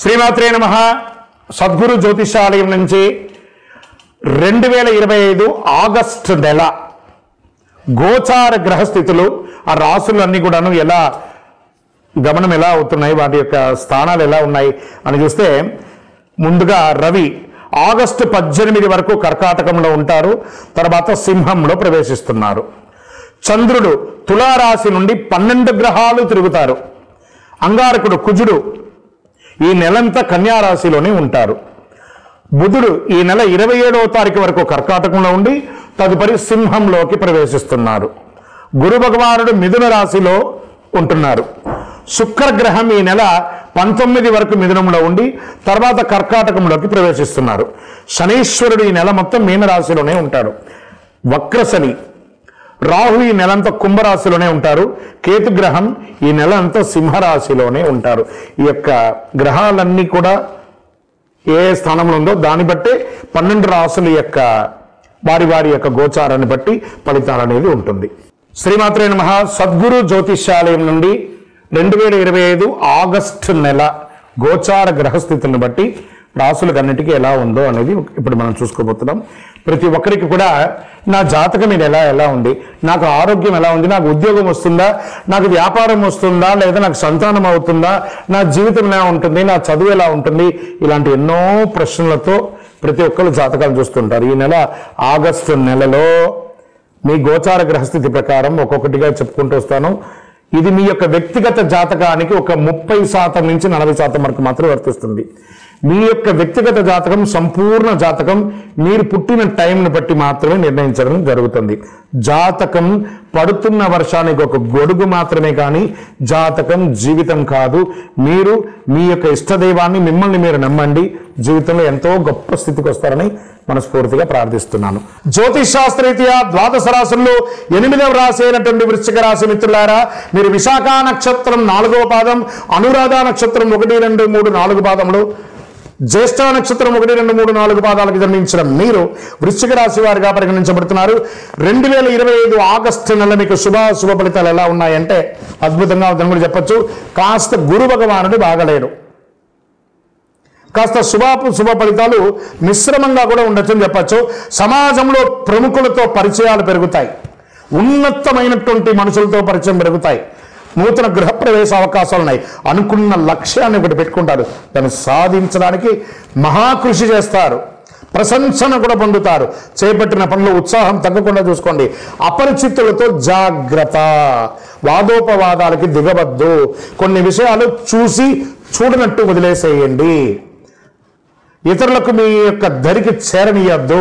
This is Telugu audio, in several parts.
శ్రీమాత్రే నమః. సద్గురు జ్యోతిషాలయం నుంచి 2025 ఆగస్టు నెల గోచార గ్రహస్థితులు, ఆ రాసులన్నీ కూడాను ఎలా గమనం ఎలా అవుతున్నాయి, వాటి యొక్క స్థానాలు ఎలా ఉన్నాయి అని చూస్తే, ముందుగా రవి ఆగస్టు 18 వరకు కర్కాటకంలో ఉంటారు, తర్వాత సింహంలో ప్రవేశిస్తున్నారు. చంద్రుడు తులారాశి నుండి 12 గ్రహాలు తిరుగుతారు. అంగారకుడు కుజుడు ఈ నెలంతా కన్యారాశిలోనే ఉంటారు. బుధుడు ఈ నెల 27వ తారీఖు వరకు కర్కాటకంలో ఉండి తదుపరి సింహంలోకి ప్రవేశిస్తున్నారు. గురు భగవానుడు మిథున రాశిలో ఉంటున్నారు. శుక్రగ్రహం ఈ నెల 19 వరకు మిథునంలో ఉండి తర్వాత కర్కాటకంలోకి ప్రవేశిస్తున్నారు. శనీశ్వరుడు ఈ నెల మొత్తం మీనరాశిలోనే ఉంటాడు. వక్రశని రాహు ఈ నెలంతా కుంభరాశిలోనే ఉంటారు. కేతుగ్రహం ఈ నెల అంతా సింహరాశిలోనే ఉంటారు. ఈ యొక్క గ్రహాలన్నీ కూడా ఏ స్థానంలో ఉందో దాన్ని బట్టే 12 రాశుల యొక్క వారి యొక్క గోచారాన్ని బట్టి ఫలితాలు అనేది ఉంటుంది. శ్రీమాత్రే నమః. సద్గురు జ్యోతిషాలయం నుండి 2025 ఆగస్టు నెల గోచార గ్రహస్థితులను బట్టి రాసులకు అన్నిటికీ ఎలా ఉందో అనేది ఇప్పుడు మనం చూసుకోబోతున్నాం. ప్రతి ఒక్కరికి కూడా నా జాతకం ఇది ఎలా ఉంది, నాకు ఆరోగ్యం ఎలా ఉంది, నాకు ఉద్యోగం వస్తుందా, నాకు వ్యాపారం వస్తుందా, లేదా నాకు సంతానం అవుతుందా, నా జీవితం ఎలా ఉంటుంది, నా చదువు ఎలా ఉంటుంది, ఇలాంటి ఎన్నో ప్రశ్నలతో ప్రతి ఒక్కరు జాతకాలు చూస్తుంటారు. ఈ నెల ఆగస్టు నెలలో మీ గోచార గ్రహస్థితి ప్రకారం ఒక్కొక్కటిగా చెప్పుకుంటూ వస్తాను. ఇది మీ యొక్క వ్యక్తిగత జాతకానికి ఒక 30% నుంచి 40% వరకు మాత్రమే వర్తిస్తుంది. మీ యొక్క వ్యక్తిగత జాతకం, సంపూర్ణ జాతకం మీరు పుట్టిన టైంని బట్టి మాత్రమే నిర్ణయించడం జరుగుతుంది. జాతకం పడుతున్న వర్షానికి ఒక గొడుగు మాత్రమే, కానీ జాతకం జీవితం కాదు. మీరు మీ యొక్క ఇష్టదైవాన్ని, మిమ్మల్ని మీరు నమ్మండి, జీవితంలో ఎంతో గొప్ప స్థితికి వస్తారని మనస్ఫూర్తిగా ప్రార్థిస్తున్నాను. జ్యోతిష్ శాస్త్రరీత్యా ద్వాదశ రాశుల్లో 8వ రాశి అయినటువంటి వృశ్చిక రాశి మిత్రులారా, మీరు విశాఖ నక్షత్రం 4వ పాదం, అనురాధ నక్షత్రం 1, 2, 3, 4 పాదములు, జ్యేష్ఠ నక్షత్రం 1, 2, 3, 4 పాదాలకు జన్మించిన మీరు వృశ్చిక రాశి వారిగా పరిగణించబడుతున్నారు. 2025 ఆగస్టు నెల మీకు శుభ ఫలితాలు ఎలా ఉన్నాయంటే అద్భుతంగా ఉందని కూడా చెప్పచ్చు. కాస్త గురు భగవానుడు బాగలేడు, కాస్త శుభ ఫలితాలు మిశ్రమంగా కూడా ఉండొచ్చని చెప్పచ్చు. సమాజంలో ప్రముఖులతో పరిచయాలు పెరుగుతాయి, ఉన్నతమైనటువంటి మనుషులతో పరిచయం పెరుగుతాయి. నూతన గృహప్రవేశ అవకాశాలు ఉన్నాయి. అనుకున్న లక్ష్యాన్ని ఒకటి పెట్టుకుంటారు, దాన్ని సాధించడానికి మహాకృషి చేస్తారు, ప్రశంసన కూడా పొందుతారు. చేపట్టిన పనులు ఉత్సాహం తగ్గకుండా చూసుకోండి. అపరిచితులతో జాగ్రత్త, వాదోపవాదాలకి దిగవద్దు. కొన్ని విషయాలు చూసి చూడనట్టు వదిలేసేయండి. ఇతరులకు మీ యొక్క ధరికి చేరనీయద్దు.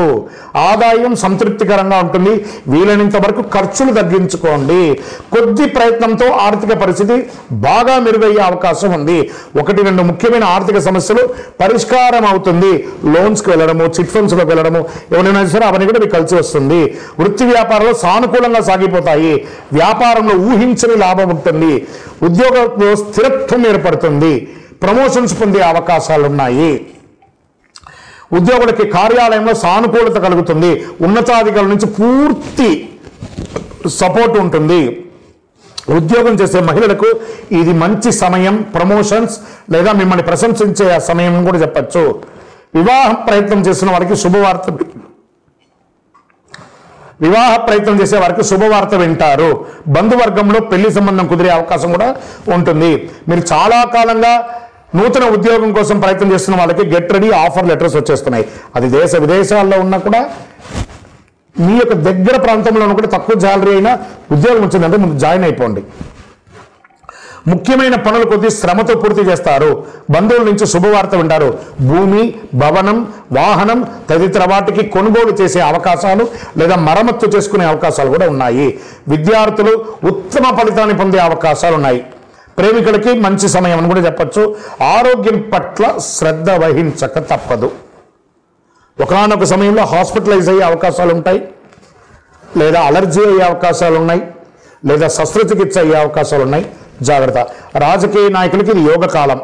ఆదాయం సంతృప్తికరంగా ఉంటుంది. వీలైనంత వరకు ఖర్చులు తగ్గించుకోండి. కొద్ది ప్రయత్నంతో ఆర్థిక పరిస్థితి బాగా మెరుగయ్యే అవకాశం ఉంది. 1, 2 ముఖ్యమైన ఆర్థిక సమస్యలు పరిష్కారం అవుతుంది. లోన్స్కి వెళ్ళడము, చిట్ ఫండ్స్లోకి వెళ్ళడము, ఎవరైనా సరే అవన్నీ కూడా మీకు కలిసి వస్తుంది. వృత్తి వ్యాపారాలు సానుకూలంగా సాగిపోతాయి. వ్యాపారంలో ఊహించని లాభం ఉంటుంది. ఉద్యోగంలో స్థిరత్వం ఏర్పడుతుంది. ప్రమోషన్స్ పొందే అవకాశాలు ఉన్నాయి. ఉద్యోగులకి కార్యాలయంలో సానుకూలత కలుగుతుంది. ఉన్నతాధికారుల నుంచి పూర్తి సపోర్ట్ ఉంటుంది. ఉద్యోగం చేసే మహిళలకు ఇది మంచి సమయం, ప్రమోషన్స్ లేదా మిమ్మల్ని ప్రశంసించే సమయం కూడా చెప్పచ్చు. వివాహ ప్రయత్నం చేసే వారికి శుభవార్త వింటారు. బంధువర్గంలో పెళ్లి సంబంధం కుదిరే అవకాశం కూడా ఉంటుంది. మీరు చాలా కాలంగా నూతన ఉద్యోగం కోసం ప్రయత్నం చేస్తున్న వాళ్ళకి గెట్ రెడీ ఆఫర్ లెటర్స్ వచ్చేస్తున్నాయి. అది దేశ విదేశాల్లో ఉన్నా కూడా, మీ యొక్క దగ్గర ప్రాంతంలో కూడా తక్కువ శాలరీ అయినా ఉద్యోగం వచ్చిందంటే ముందు జాయిన్ అయిపోండి. ముఖ్యమైన పనులు కొద్ది శ్రమతో పూర్తి చేస్తారు. బంధువుల నుంచి శుభవార్త వింటారు. భూమి, భవనం, వాహనం తదితర వాటికి కొనుగోలు చేసే అవకాశాలు లేదా మరమ్మత్తు చేసుకునే అవకాశాలు కూడా ఉన్నాయి. విద్యార్థులు ఉత్తమ ఫలితాన్ని పొందే అవకాశాలు ఉన్నాయి. ప్రేమికులకి మంచి సమయం అని కూడా చెప్పచ్చు. ఆరోగ్యం పట్ల శ్రద్ధ వహించక తప్పదు. ఒకనొక సమయంలో హాస్పిటలైజ్ అయ్యే అవకాశాలు ఉంటాయి, లేదా అలర్జీ అయ్యే అవకాశాలు ఉన్నాయి, లేదా శస్త్రచికిత్స అయ్యే అవకాశాలు ఉన్నాయి. జాగ్రత్త. రాజకీయ నాయకులకి ఇది యోగ కాలం.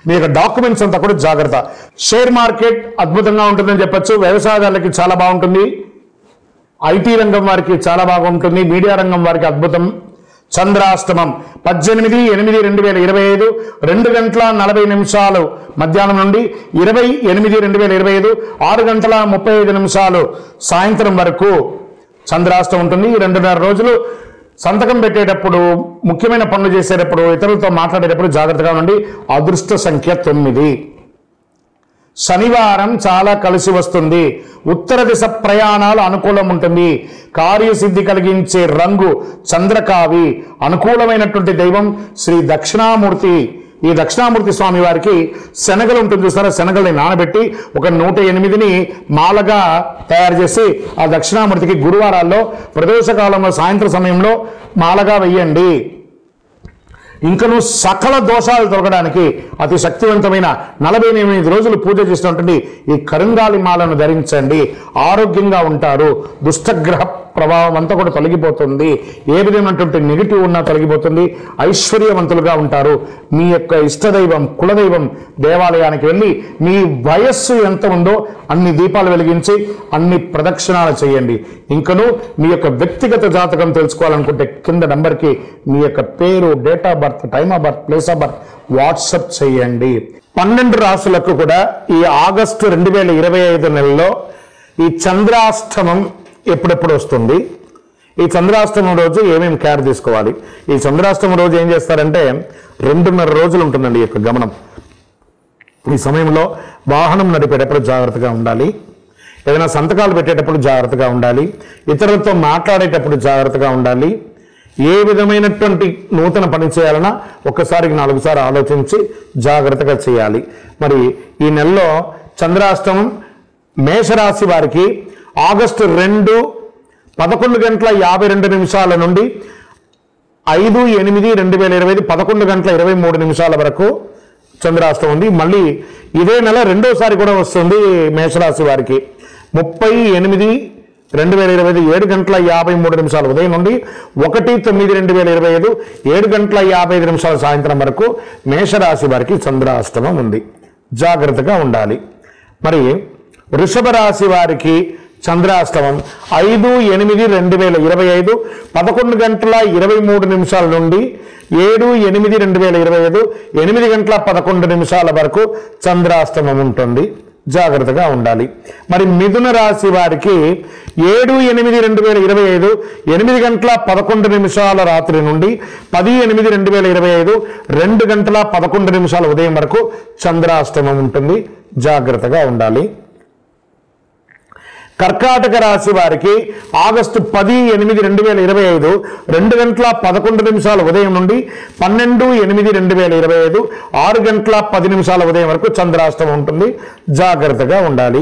మీ యొక్క డాక్యుమెంట్స్ అంతా కూడా జాగ్రత్త. షేర్ మార్కెట్ అద్భుతంగా ఉంటుందని చెప్పచ్చు. వ్యవసాయదారులకి చాలా బాగుంటుంది. ఐటీ రంగం వారికి చాలా బాగుంటుంది. మీడియా రంగం వారికి అద్భుతం. చంద్రాష్టమం 18/8/2025 2:40 మధ్యాహ్నం నుండి 20/8/2025 6:35 సాయంత్రం వరకు చంద్రాష్టమం ఉంటుంది. 2.5 రోజులు సంతకం పెట్టేటప్పుడు, ముఖ్యమైన పనులు చేసేటప్పుడు, ఇతరులతో మాట్లాడేటప్పుడు జాగ్రత్తగా ఉండండి. అదృష్ట సంఖ్య 9. శనివారం చాలా కలిసి వస్తుంది. ఉత్తర దిశ ప్రయాణాలు అనుకూలం ఉంటుంది. కార్యసిద్ధి కలిగించే రంగు చంద్రకావి. అనుకూలమైనటువంటి దైవం శ్రీ దక్షిణామూర్తి. ఈ దక్షిణామూర్తి స్వామి వారికి శనగలు ఉంటుంది చూస్తారా, శనగల్ని నానబెట్టి ఒక 108ని మాలగా తయారు చేసి ఆ దక్షిణామూర్తికి గురువారాల్లో ప్రదోషకాలంలో సాయంత్రం సమయంలో మాలగా వెయ్యండి. ఇంకను సకల దోషాలు తొలగడానికి అతి శక్తివంతమైన 48 రోజులు పూజ చేసినటువంటి ఈ కరుంగాలి మాలను ధరించండి. ఆరోగ్యంగా ఉంటారు. దుష్టగ్రహ ప్రభావం అంతా కూడా తొలగిపోతుంది. ఏ విధమైనటువంటి నెగిటివ్ ఉన్నా తొలగిపోతుంది. ఐశ్వర్యవంతులుగా ఉంటారు. మీ యొక్క ఇష్టదైవం, కులదైవం దేవాలయానికి వెళ్ళి మీ వయస్సు ఎంత ఉందో అన్ని దీపాలు వెలిగించి అన్ని ప్రదక్షిణాలు చేయండి. ఇంకను మీ యొక్క వ్యక్తిగత జాతకం తెలుసుకోవాలనుకుంటే కింద నంబర్కి మీ యొక్క పేరు, date of birth, time of birth, place of birth WhatsApp చేయండి. 12 రాశులకు కూడా ఈ ఆగస్టు 2025 నెలలో ఈ చంద్రాష్టమం ఎప్పుడెప్పుడు వస్తుంది, ఈ చంద్రాష్టమం రోజు ఏమేమి కేర్ తీసుకోవాలి. ఈ చంద్రాష్టమం రోజు ఏం చేస్తారంటే 2.5 రోజులు ఉంటుందండి ఈ యొక్క గమనం. ఈ సమయంలో వాహనం నడిపేటప్పుడు జాగ్రత్తగా ఉండాలి. ఏదైనా సంతకాలు పెట్టేటప్పుడు జాగ్రత్తగా ఉండాలి. ఇతరులతో మాట్లాడేటప్పుడు జాగ్రత్తగా ఉండాలి. ఏ విధమైనటువంటి నూతన పని చేయాలన్నా ఒక్కసారికి 4 సార్లు ఆలోచించి జాగ్రత్తగా చేయాలి. మరి ఈ నెలలో చంద్రాష్టమం మేషరాశి వారికి ఆగస్టు 2 11:52 నుండి 5/8/2025 11:23 వరకు చంద్రాష్టమం ఉంది. మళ్ళీ ఇదే నెల రెండోసారి కూడా వస్తుంది మేషరాశి వారికి 30/8/2025 7:53 ఉదయం నుండి 1/9/2025 7:55 సాయంత్రం వరకు మేషరాశి వారికి చంద్రాష్టమం ఉంది. జాగ్రత్తగా ఉండాలి. మరి వృషభ రాశి వారికి చంద్రాష్టమం 5/8/2025 11:23 నుండి 7/8/2025 8:11 వరకు చంద్రాష్టమం ఉంటుంది. జాగ్రత్తగా ఉండాలి. మరి మిథున రాశి వారికి 7/8/2025 8:11 రాత్రి నుండి 10/8/2025 2:11 ఉదయం వరకు చంద్రాష్టమం ఉంటుంది. జాగ్రత్తగా ఉండాలి. కర్కాటక రాశి వారికి ఆగస్టు 10/8/2025 2:11 ఉదయం నుండి 12/8/2025 6:10 ఉదయం వరకు చంద్రాష్టమం ఉంటుంది. జాగ్రత్తగా ఉండాలి.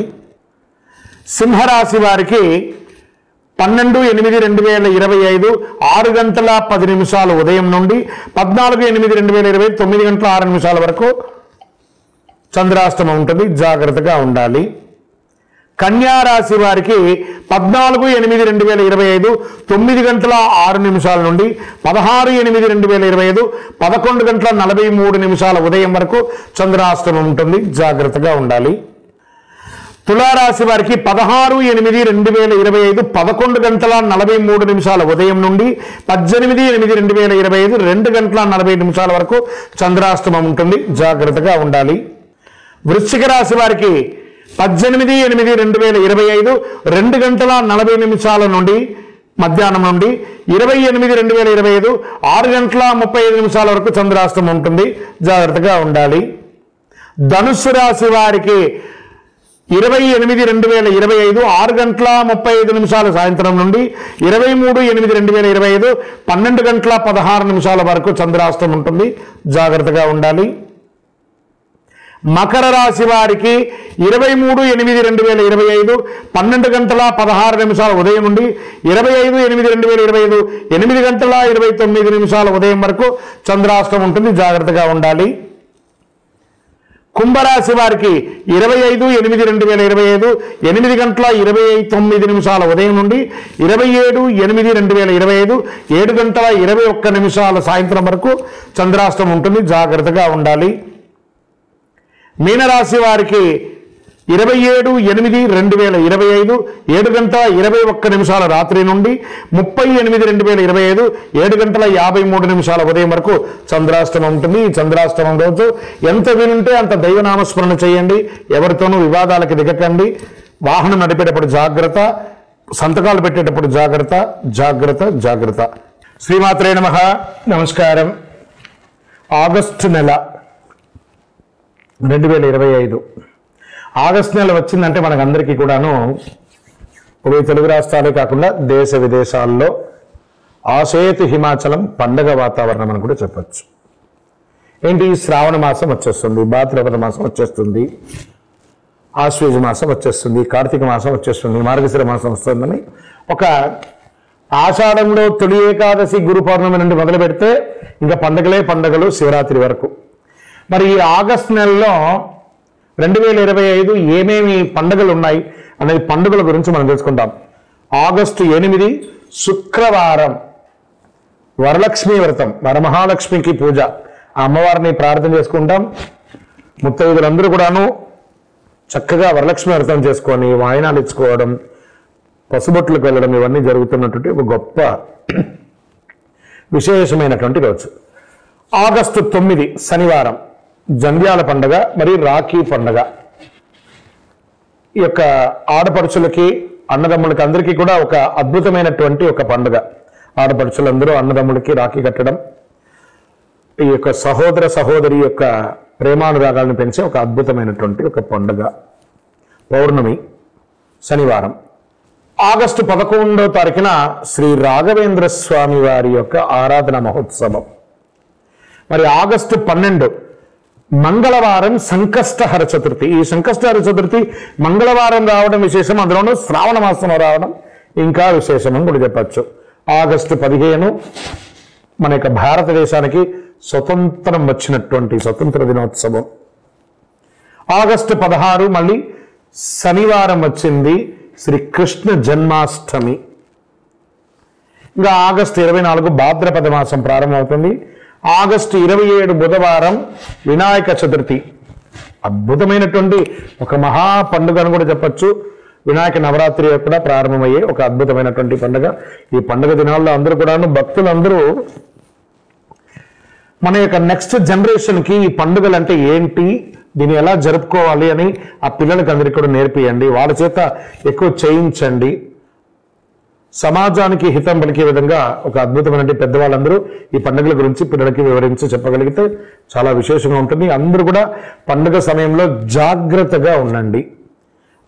సింహరాశి వారికి 12/8/2025 6:10 ఉదయం నుండి 14/8/2025 9:06 వరకు చంద్రాష్టమం ఉంటుంది. జాగ్రత్తగా ఉండాలి. కన్యా రాశి వారికి 14/8/2025 9:06 నుండి 16/8/2025 11:43 ఉదయం వరకు చంద్రాష్టమం ఉంటుంది. జాగ్రత్తగా ఉండాలి. తులారాశి వారికి 16/8/2025 11:43 ఉదయం నుండి 18/8/2025 2:40 వరకు చంద్రాష్టమం ఉంటుంది. జాగ్రత్తగా ఉండాలి. వృశ్చిక రాశి వారికి 18/8/2025 2:40 నుండి మధ్యాహ్నం నుండి 20/8/2025 6:35 వరకు చంద్రాష్టమం ఉంటుంది. జాగ్రత్తగా ఉండాలి. ధనుస్సు రాశి వారికి 20/8/2025 6:35 సాయంత్రం నుండి 23/8/2025 12:16 వరకు చంద్రాష్టమం ఉంటుంది. జాగ్రత్తగా ఉండాలి. మకర రాశి వారికి 23/8/2025 12:16 ఉదయం నుండి 25/8/2025 8:29 ఉదయం వరకు చంద్రాష్టమం ఉంటుంది. జాగ్రత్తగా ఉండాలి. కుంభరాశి వారికి 25/8/2025 8:29 ఉదయం నుండి 27/8/2025 7:21 సాయంత్రం వరకు చంద్రాష్టమం ఉంటుంది. జాగ్రత్తగా ఉండాలి. మీనరాశి వారికి 27/8/2025 7:21 రాత్రి నుండి 30/8/2025 7:53 ఉదయం వరకు చంద్రాష్టమం ఉంటుంది. ఈ చంద్రాష్టమం రోజు ఎంత వీలుంటే అంత దైవనామస్మరణ చేయండి. ఎవరితోనూ వివాదాలకు దిగకండి. వాహనం నడిపేటప్పుడు జాగ్రత్త, సంతకాలు పెట్టేటప్పుడు జాగ్రత్త జాగ్రత్త జాగ్రత్త. శ్రీమాత్రే నమః. నమస్కారం. ఆగస్టు నెల 2025 ఆగస్టు నెల వచ్చిందంటే మనకందరికీ కూడాను ఉభయ తెలుగు రాష్ట్రాలే కాకుండా దేశ విదేశాల్లో ఆసేతు హిమాచలం పండగ వాతావరణం అని కూడా చెప్పచ్చు. ఏంటి, శ్రావణ మాసం వచ్చేస్తుంది, భాద్రపద మాసం వచ్చేస్తుంది, ఆశ్వేజ మాసం వచ్చేస్తుంది, కార్తీక మాసం వచ్చేస్తుంది, మార్గశిర మాసం వస్తుందని ఒక ఆషాఢంలో తొలి ఏకాదశి గురు పౌర్ణమి నుండి మొదలు పెడితే ఇంకా పండగలే పండగలు శివరాత్రి వరకు. మరి ఈ ఆగస్టు నెలలో 2025 ఏమేమి పండుగలు ఉన్నాయి అనేది పండుగల గురించి మనం తెలుసుకుందాం. ఆగస్టు 8 శుక్రవారం వరలక్ష్మీ వ్రతం, వరమహాలక్ష్మికి పూజ. ఆ అమ్మవారిని ప్రార్థన చేసుకుంటాం. ముత్తైదులందరూ కూడాను చక్కగా వరలక్ష్మి వ్రతం చేసుకొని వాయినాలు ఇచ్చుకోవడం, పసుబొట్లకు వెళ్ళడం, ఇవన్నీ జరుగుతున్నటువంటి ఒక గొప్ప విశేషమైనటువంటి రోజు. ఆగస్టు 9 శనివారం జంధ్యాల పండుగ మరియు రాఖీ పండుగ. ఈ యొక్క ఆడపడుచులకి అన్నదమ్ములకి అందరికీ కూడా ఒక అద్భుతమైనటువంటి ఒక పండుగ. ఆడపడుచులందరూ అన్నదమ్ములకి రాఖీ కట్టడం, ఈ యొక్క సహోదర సహోదరి యొక్క ప్రేమానురాగాలను పెంచే ఒక అద్భుతమైనటువంటి ఒక పండుగ. పౌర్ణమి శనివారం. ఆగస్టు 11వ తారీఖున శ్రీ రాఘవేంద్ర స్వామి వారి యొక్క ఆరాధన మహోత్సవం. మరి ఆగస్టు 12 మంగళవారం సంకష్టహర చతుర్థి. ఈ సంకష్టహర చతుర్థి మంగళవారం రావడం విశేషం, అందులోనూ శ్రావణ మాసం రావడం ఇంకా విశేషం అని కూడా చెప్పచ్చు. ఆగస్టు 15 మన యొక్క భారతదేశానికి స్వతంత్రం వచ్చినటువంటి స్వతంత్ర దినోత్సవం. ఆగస్టు 16 మళ్ళీ శనివారం వచ్చింది, శ్రీ కృష్ణ జన్మాష్టమి. ఇంకా ఆగస్టు 24 భాద్రపద మాసం ప్రారంభమవుతుంది. ఆగస్టు 27 బుధవారం వినాయక చతుర్థి. అద్భుతమైనటువంటి ఒక మహా పండుగ అని కూడా చెప్పచ్చు. వినాయక నవరాత్రి కూడా ప్రారంభమయ్యే ఒక అద్భుతమైనటువంటి పండుగ. ఈ పండుగ దినాల్లో అందరూ కూడాను భక్తులందరూ మన యొక్క నెక్స్ట్ జనరేషన్కి ఈ పండుగలు అంటే ఏంటి, దీన్ని ఎలా జరుపుకోవాలి అని ఆ పిల్లలకి అందరికీ కూడా నేర్పియండి. వాళ్ళ చేత ఎక్కువ చేయించండి. సమాజానికి హితం పలికే విధంగా ఒక అద్భుతమైన పెద్దవాళ్ళందరూ ఈ పండుగల గురించి పిల్లలకి వివరించి చెప్పగలిగితే చాలా విశేషంగా ఉంటుంది. అందరూ కూడా పండుగ సమయంలో జాగ్రత్తగా ఉండండి.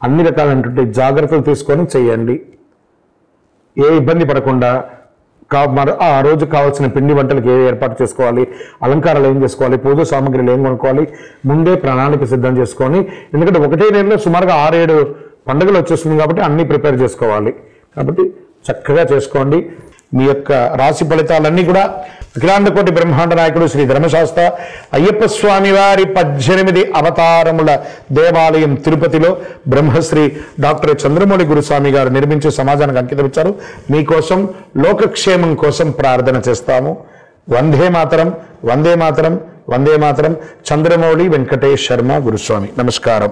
అన్ని రకాలైనటువంటి జాగ్రత్తలు తీసుకొని చేయండి. ఏ ఇబ్బంది పడకుండా ఆ రోజు కావాల్సిన పిండి వంటలకు ఏ ఏర్పాటు చేసుకోవాలి, అలంకారాలు ఏం చేసుకోవాలి, పూజ సామాగ్రిలు ఏం కొనుక్కోవాలి, ముందే ప్రణాళిక సిద్ధం చేసుకొని, ఎందుకంటే ఒకటే నెలలో సుమారుగా 6-7 పండుగలు వచ్చేస్తుంది కాబట్టి అన్ని ప్రిపేర్ చేసుకోవాలి. కాబట్టి చక్కగా చేసుకోండి. మీ యొక్క రాశి ఫలితాలన్నీ కూడా అఖిలాండ బ్రహ్మాండ నాయకుడు శ్రీ ధర్మశాస్త్ర అయ్యప్ప స్వామి వారి 18 అవతారముల దేవాలయం తిరుపతిలో బ్రహ్మశ్రీ డాక్టర్ చంద్రమౌళి గురుస్వామి గారు నిర్మించి సమాజానికి అంకితం ఇచ్చారు. మీకోసం లోకక్షేమం కోసం ప్రార్థన చేస్తాము. వందే మాతరం, వందే మాతరం, వందే మాతరం. చంద్రమౌళి వెంకటేష్ శర్మ గురుస్వామి. నమస్కారం.